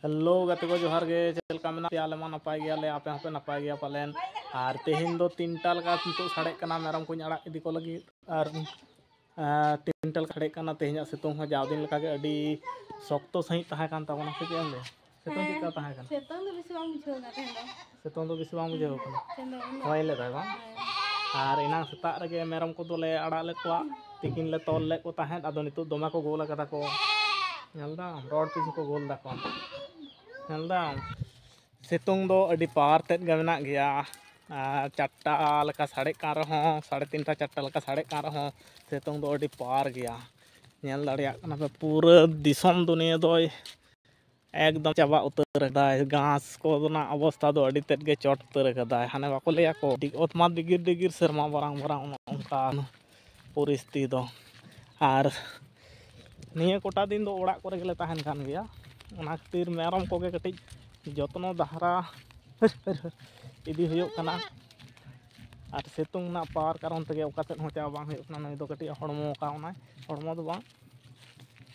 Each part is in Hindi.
हेलो गति को जोहार गे चलका मेना आले मा नपाय गयाले आपे हपे नपाय गया पालेन और तेहेन दो तीनटा लगा नितो साड़े कना मेरम को अड़ा इदी को लगी और तीनटा साड़े कना तेहेन सितुंग हो जाव दिन लका गे अडी शक्तो सही ताहे कान ताबोना से केम ले सितुंग चिका ताहे कान सितुंग दो बिसी बांग बुझाव ना तेहेन दो सितुंग दो बिसी बांग बुझाव कान होय ले दाय बांग और इना सेता रगे मेरम को दोले अड़ा ले को तिकिन ले तोल ले को ताहे आदो नितो दोमा को गोल कदा को नलदा रोड पिछु को गोल दा को नलदा सितुंग दो अडी पार तेत गे मेना गया चारटा लका साड़े कान रहो साड़े तीनटा चारटा लका साड़े कान रहो सितुंग दो अडी पार गया नेल दाड़िया कना पे पूरा दिसम दुनिया दो एकदम चाबा उतर दाय घास को ना अवस्था दो अडी तेत गे चोट उतर कदाय हाने बाको लेया को ओतमा दिगिर दिगिर शर्मा बरांग बरांग उनका परिस्थिति दो और निया कोटा दिन दो ओड़ा करे गेले ताहेन कान गया ओना खातिर मेरम को गे कटिज जत्नो दहरा इदी हुयो कना और सितुंग ना पार कारण तगे ओका सेत हो चा बांग हुयो कना नई दो कटिज हड़मो का ओना हड़मो दो बांग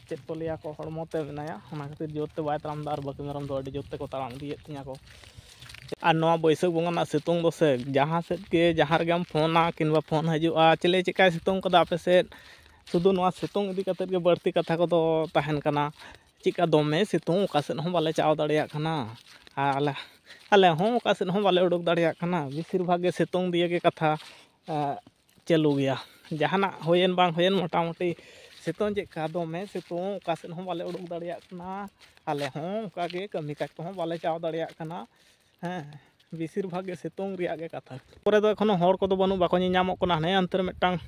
चेत को लिया को हड़मो ते मेनाया ओना खातिर जोते बाय ताराम दार बाकी मेरम दो अडी जोते को ताराम दिए तिया को और नवा बैसाख बंगा ना सितुंग दो से जहाँ सेत के जहाँ रेगेम फोना किंबा फोन हजुआ चले चिका सितुंग कदा आपे सेत शुद्ध नवा सितुंग इदी कतेत गे बड़ती कथा को दो ताहेन कना चिका दोमे सितुंग ओका सेत हो बाले चाव दाड़िया कना आले आले हो ओका सेत हो बाले उडुक दाड़िया कना बेसिर भाग गे सितुंग दिए गे कथा चालू गया जहाना होयेन बांग होयेन मोटामुटी सितुंग चिका दोमे सितुंग ओका सेत हो बाले उडुक दाड़िया कना आले हो ओका गे कमी काज को हो बाले चाव दाड़िया कना बेसिर भाग गे सितुंग रिया गे कथा परे दो एखोनो हर को दो बानु बाको ᱧᱟᱢᱚᱜ ᱠᱟᱱᱟ ᱦᱟᱱᱮ ᱟᱱᱛᱮ ᱢᱤᱫᱴᱟᱝ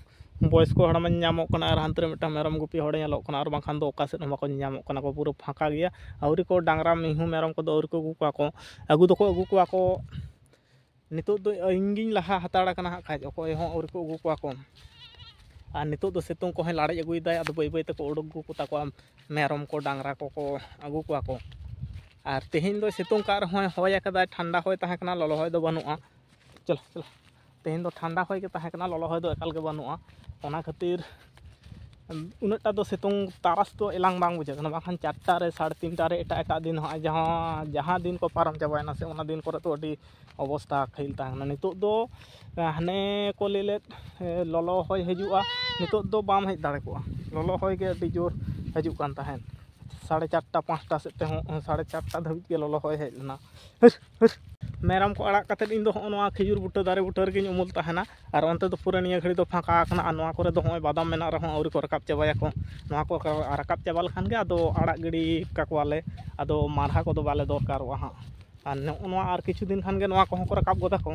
बयस को हड़म ᱧᱟᱢᱚᱜ ᱠᱟᱱᱟ ᱟᱨ ᱦᱟᱱᱛᱮ ᱢᱤᱫᱴᱟᱝ ᱢᱮᱨᱚᱢ ᱜᱩᱯᱤ ᱦᱚᱲ ᱧᱮᱞᱚᱜ ᱠᱟᱱᱟ ᱟᱨ ᱵᱟᱝᱠᱷᱟन ᱫᱚ ᱚᱠᱟ ᱥᱮᱫ ᱦᱚᱸ ᱵᱟᱠᱚ ᱧᱟᱢᱚᱜ ᱠᱟᱱᱟ ᱠᱚ ᱯᱩᱨᱟᱹ ᱯᱷᱟᱸᱠᱟ ᱜᱮᱭᱟ ᱟᱹᱣᱨᱤ ᱠᱚ ᱰᱟᱝᱨᱟ ᱢᱤᱦᱩ ᱢᱮᱨᱚᱢ ᱠᱚᱫᱚ ᱟᱹᱣᱨᱤ ᱠᱚ ᱟᱹᱜᱩ ᱠᱚᱣᱟ ᱠᱚ ᱟᱹᱜᱩ ᱫᱚᱠᱚ ᱟᱹᱜᱩ ᱠᱚᱣᱟ ᱠᱚ ᱱᱤᱛᱚᱜ ᱫᱚ ᱤᱧ ᱜᱤᱧ ᱞᱟᱦᱟ ᱦᱟᱛᱟᱲ ᱠᱟᱱᱟ ᱦᱟᱸᱜ ᱠᱷᱟᱡ ᱚᱠᱚᱭ ᱦᱚᱸ ᱟᱹᱣᱨᱤ ᱠᱚ ᱟᱹᱜᱩ ᱠᱚᱣᱟ ᱠᱚ ᱟᱨ ᱱᱤᱛᱚᱜ ᱫᱚ ᱥᱤᱛᱩᱝ ᱠᱚᱦᱚᱸ ᱞᱟᱲᱮᱡ ᱟᱹᱜᱩᱭᱮᱫᱟᱭ ᱟᱫᱚ ᱵᱟᱹᱭ ᱵᱟᱹᱭ ᱛᱮᱠᱚ ᱩᱰᱩᱠ ᱟᱹᱜᱩ ᱠᱚᱛᱟ ᱠᱚᱣᱟ ᱢᱮᱨᱚᱢ ᱠᱚ ᱰᱟᱝᱨᱟ ᱠᱚᱠᱚ ᱟᱹᱜᱩ ᱠᱚᱣᱟ ᱠᱚ और तेहेन दो सितुंग का रहोय होय अकदा ठंडा होय ताहे कना ललो होय दो बनुआ चलो चलो तेहेन दो ठंडा होय के ताहे कना ललो होय दो एकाल के बनुआ ओना खातिर उनटा दो सितुंग तारास तो एलांग बांग बुझे कना बाखान 4टा रे 3:30 रे एटा दिन हो जहाँ दिन को पारम चाबायना से ओना दिन करे तो अडी अवस्था खैल ताहना नितो दो हाने को लेले ललो होय हजुआ नितो दो बाम हेज दाड़े को ललो होय के अडी जोर हजु कान ताहेन 4:30 5टा सेते हो 4:30 धाबिज के ललो होय हेज लना मेरम को अड़ा कते इन दो नवा खिजुर बुट्टा दारे बुट्टा रे उमुल ताहेना और अंते दो पूरा निया घड़ी दो फाका आखना नवा करे दो होय बादाम मेना रहो औरी को रकाब चाबाया को नवा को रकाब चाबा लखान गे आदो अड़ा गिड़ी काकवाले आदो मारहा को दो बाले दरकारोआ हां और नवा आर किछु दिन खान गे नवा को रकाब गोदा को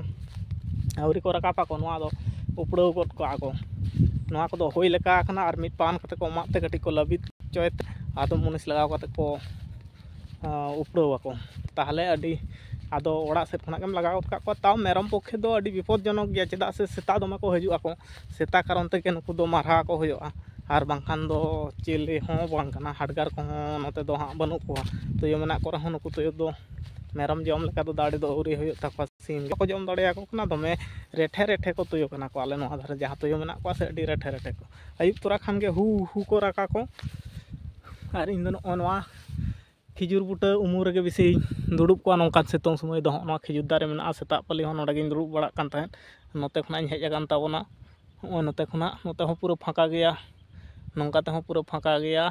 औरी को रकापा को नवा दो उपड़ाव गोद को आगो नवा को दो होय लेका आखना और मिट पान कते को माते कटी को लबित चोयत आदो मुनिस लगाव कते को उपड़ाव को ताहले अडी आदो ओड़ा सेट खना गेम लगाव का को ताव मेरम पक्षे दो अडी विपदजनक गया चेदा से सेता दमे को हजुआ को सेता कारण ते के नुकु दो मारहा को होयोआ और बांखान दो चेले हों बांग कना हाडगार को नते दो हां बनु को तो यो मेना को रहो नुकु तो दो मेरम जम लेका दो दाड़ी दो औरी होयो तक सीन को जम दाड़िया को कना दमे रेठे रेठे को तुयो कना को आले नोहा धरे जहां तुयो मेना को से अडी रेठे रेठे को आयुब तोरा खान गे हु हु को राका को और इन दो नवा खिजुर बुटा उमुर गे बेसी दुड़ुब को नौका सितुंग समय दो नवा खिजुर दारे मेना सेता पली हो नोडे गिन दुड़ुब बड़ा कान ताहेन नोते खना हेज आकान ताबोना नोते खना नोते हो पूरा फाका गया नौका ते हो पूरा फाका गया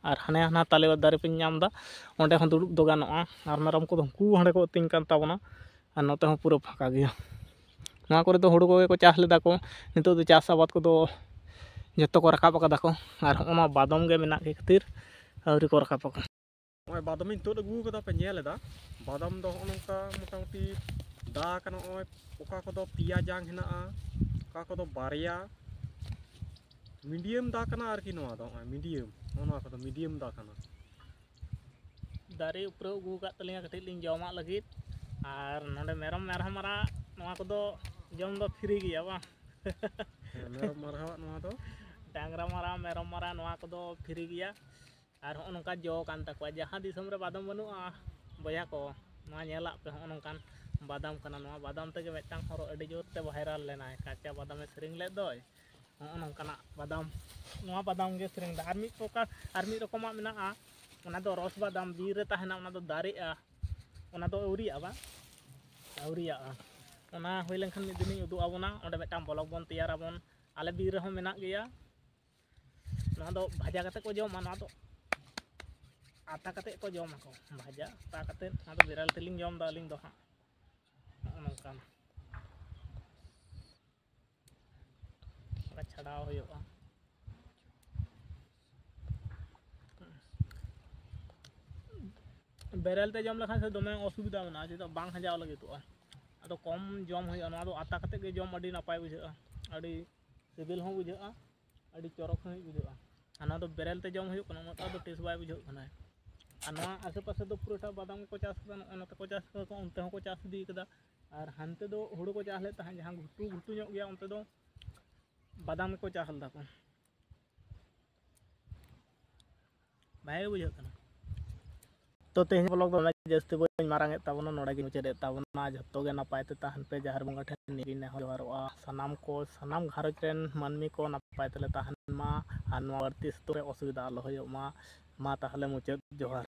और हाने हाना ताले दारे पे नामदा ओंडे हो दुड़ुब दो गानोआ और मेरम को हंकू हांडे को तिंग कान ताबोना और नोते हो पूरा फाका गया नवा करे दो हुड़ु को चास लेदा को नितो दो चास आबाद को दो जत्तो को रकाब आकादा को और ओना बादाम गे मेना के खातिर औरी को रकाब को ओय बादाम इन तो अगू कदा पे नेलेदा बादाम दो नोंका मोटामुटी दा कना ओय ओका को दो पिया जांग हेना ओका को दो बारिया मीडियम दा कना आर की नवा दो मीडियम ओना को दो मीडियम दा कना दारे ऊपर अगू का तलिया कटि लिन जमा लगित और नोडे मेरम मेरहा मारा नवा को दो जम दो फ्री गया बा मेरम मारा नवा दो डांगरा मारा मेरम मारा नवा को दो फ्री गया और नौका जो कान तकवा जहाँ दिसम रे बादाम बनुआ बया को नवा नेला पे नौकान बादाम कना नवा बादाम तगे मिदटांग हरो अडी जोर ते भाइराल लेना काचा बादाम सेरिंग ले दोय नौकाना बादाम नवा बादाम गे सेरिंग दा आर मिद प्रकार आर मिद रकमा मेना ᱚᱱᱟ ᱫᱚ ᱨᱚᱥ ᱵᱟᱫᱟᱢ ᱵᱤᱨ ᱨᱮ ᱛᱟᱦᱮᱱᱟ, ᱚᱱᱟ ᱫᱚ ᱫᱟᱨᱮᱜᱼᱟ, ᱚᱱᱟ ᱫᱚ ᱟᱹᱣᱨᱤᱭᱟᱜᱼᱟ ᱵᱟᱝ ᱟᱹᱣᱨᱤᱭᱟᱜᱼᱟ᱾ ᱚᱱᱟ ᱦᱩᱭ ᱞᱮᱱᱠᱷᱟᱱ ᱢᱤᱫ ᱫᱤᱱᱤᱧ ᱩᱫᱩᱜ ᱟᱵᱚᱱᱟ, ᱚᱸᱰᱮ ᱢᱤᱫᱴᱟᱝ ᱵᱞᱚᱜ ᱵᱚᱱ ᱛᱮᱭᱟᱨᱟᱵᱚᱱ, ᱟᱞᱮ ᱵᱤᱨ ᱨᱮᱦᱚᱸ ᱢᱮᱱᱟᱜ ᱜᱮᱭᱟ᱾ ᱱᱚᱣᱟ ᱫᱚ ᱵᱷᱟᱡᱟ ᱠᱟᱛᱮ ᱠᱚ ᱡᱚᱢᱟ, ᱱᱚᱣᱟ ᱫᱚ ᱟᱛᱟ ᱠᱟᱛᱮ ᱠᱚ ᱡᱚᱢᱟᱠᱚ, ᱵᱷᱟᱡᱟ ᱟᱛᱟ ᱠᱟᱛᱮ, ᱱᱚᱣᱟ ᱫᱚ ᱵᱮᱨᱮᱞ ᱛᱮᱞᱤᱧ ᱡᱚᱢ ᱮᱫᱟ ᱟᱹᱞᱤᱧ ᱫᱚ ᱦᱟᱸᱜ, ᱱᱚᱜᱼᱚ ᱱᱚᱝᱠᱟᱱ ᱪᱷᱟᱰᱟᱣ ᱦᱩᱭᱩᱜᱼᱟ᱾ ᱵᱮᱨᱮᱞ ᱛᱮ ᱡᱚᱢ ᱞᱮᱠᱷᱟᱱ ᱥᱮ ᱫᱚᱢᱮ ᱚᱥᱩᱵᱤᱫᱟ ᱢᱮᱱᱟᱜᱼᱟ, ᱪᱮᱫᱟᱜ ᱵᱟᱝ ᱦᱟᱡᱟᱣ ᱞᱟᱹᱜᱤᱫᱚᱜᱼᱟ, ᱟᱫᱚ ᱠᱚᱢ ᱡᱚᱢ ᱦᱩᱭᱩᱜᱼᱟ᱾ ᱱᱚᱣᱟ ᱫᱚ ᱟᱛᱟ ᱠᱟᱛᱮ ᱜᱮ ᱡᱚᱢ ᱟᱹᱰᱤ ᱱᱟᱯᱟᱭ ᱵᱩᱡᱷᱟᱹᱜᱼᱟ, ᱟᱹᱰᱤ ᱥᱤᱵᱤᱞ ᱦᱚᱸ ᱵᱩᱡᱷᱟᱹᱜᱼᱟ, ᱟᱹᱰᱤ ᱪᱚᱨᱚᱠ ᱥᱟᱺᱦᱤᱡ ᱵᱩᱡᱷᱟᱹᱜᱼᱟ᱾ ᱟᱨ ᱱᱚᱣᱟ ᱫᱚ ᱵᱮᱨᱮᱞ ᱛᱮ ᱡᱚᱢ ᱦᱩᱭᱩᱜ ᱠᱟᱱᱟ, ᱩᱱᱟᱹᱜ ᱴᱟᱜ ᱫᱚ ᱴᱮᱥᱴ ᱵᱟᱭ ᱵᱩᱡᱷᱟᱹᱜ ᱠᱟᱱᱟ᱾ ᱟᱨ ᱱᱚᱣᱟ ᱟᱥᱮ ᱯᱟᱥᱮ ᱫᱚ ᱯᱩᱨᱟᱹᱴᱟ ᱵᱟᱫᱟᱢ ᱜᱮᱠᱚ ᱪᱟᱥ ᱠᱟᱫᱟ, ᱱᱚᱜᱼᱚᱭ ᱱᱚᱛᱮ ᱠᱚ ᱪᱟᱥ ᱠᱟᱫᱟ, ᱚᱱᱛᱮ ᱦᱚᱸᱠᱚ ᱪᱟᱥ ᱤᱫᱤ ᱠᱟᱫᱟ, ᱟᱨ ᱦᱟᱱᱛᱮ ᱫᱚ ᱦᱩᱲᱩ ᱠᱚ ᱪᱟᱥ ᱞᱮᱫ ᱛᱟᱦᱮᱸᱫ, ᱡᱟᱦᱟᱸ ᱜᱷᱩᱴᱩ ᱜᱷᱩᱴᱩ ᱧᱚᱜ ᱜᱮᱭᱟ ᱚᱱᱛᱮ ᱫᱚ ᱵᱟᱫᱟᱢ ᱜᱮᱠᱚ ᱪᱟᱥ ᱞᱮᱫᱟ ᱠᱚ, ᱵᱷᱟᱜᱮ ᱵᱩᱡᱷᱟᱹᱜ ᱠᱟᱱᱟ᱾ ᱛᱚ ᱛᱮᱦᱮᱧ ᱵᱞᱚᱜ ᱫᱚ ᱡᱟᱹᱥᱛᱤ ᱵᱟᱹᱧ ᱢᱟᱨᱟᱝ ᱮᱫ ᱛᱟᱵᱚᱱᱟ, ᱱᱚᱰᱮ ᱜᱮᱧ ᱢᱩᱪᱟᱹᱫ ᱮᱫ ᱛᱟᱵᱚᱱᱟ᱾ ᱡᱷᱚᱛᱚ ᱜᱮ ᱱᱟᱯᱟᱭ ᱛᱮ ᱛᱟᱦᱮᱱ ᱯᱮ, ᱡᱟᱦᱮᱨ ᱵᱚᱸᱜᱟ ᱴᱷᱮᱱ ᱱᱮᱦᱚᱨ ᱡᱚᱦᱟᱨᱚᱜᱼᱟ, ᱥᱟᱱᱟᱢ ᱠᱚ, ᱥᱟᱱᱟᱢ ᱜᱷᱟᱨᱚᱸᱡᱽ ᱨᱮᱱ ᱢᱟᱹᱱᱢᱤ ᱠᱚ ᱱᱟᱯᱟᱭ ᱛᱮᱞᱮ ᱛᱟᱦᱮᱱ ᱢᱟ, ᱟᱨ ᱱᱚᱣᱟ ᱵᱟᱹᱲᱛᱤ ᱥᱤᱛᱩᱝ ᱨᱮ ᱚᱥᱩᱵᱤᱫᱟ ᱟᱞᱚ ᱦᱩᱭᱩᱜ ᱢᱟ᱾ ᱢᱟ ᱛᱟᱦᱚᱞᱮ ᱢᱩᱪᱟᱹᱫ, ᱡᱚᱦᱟᱨ᱾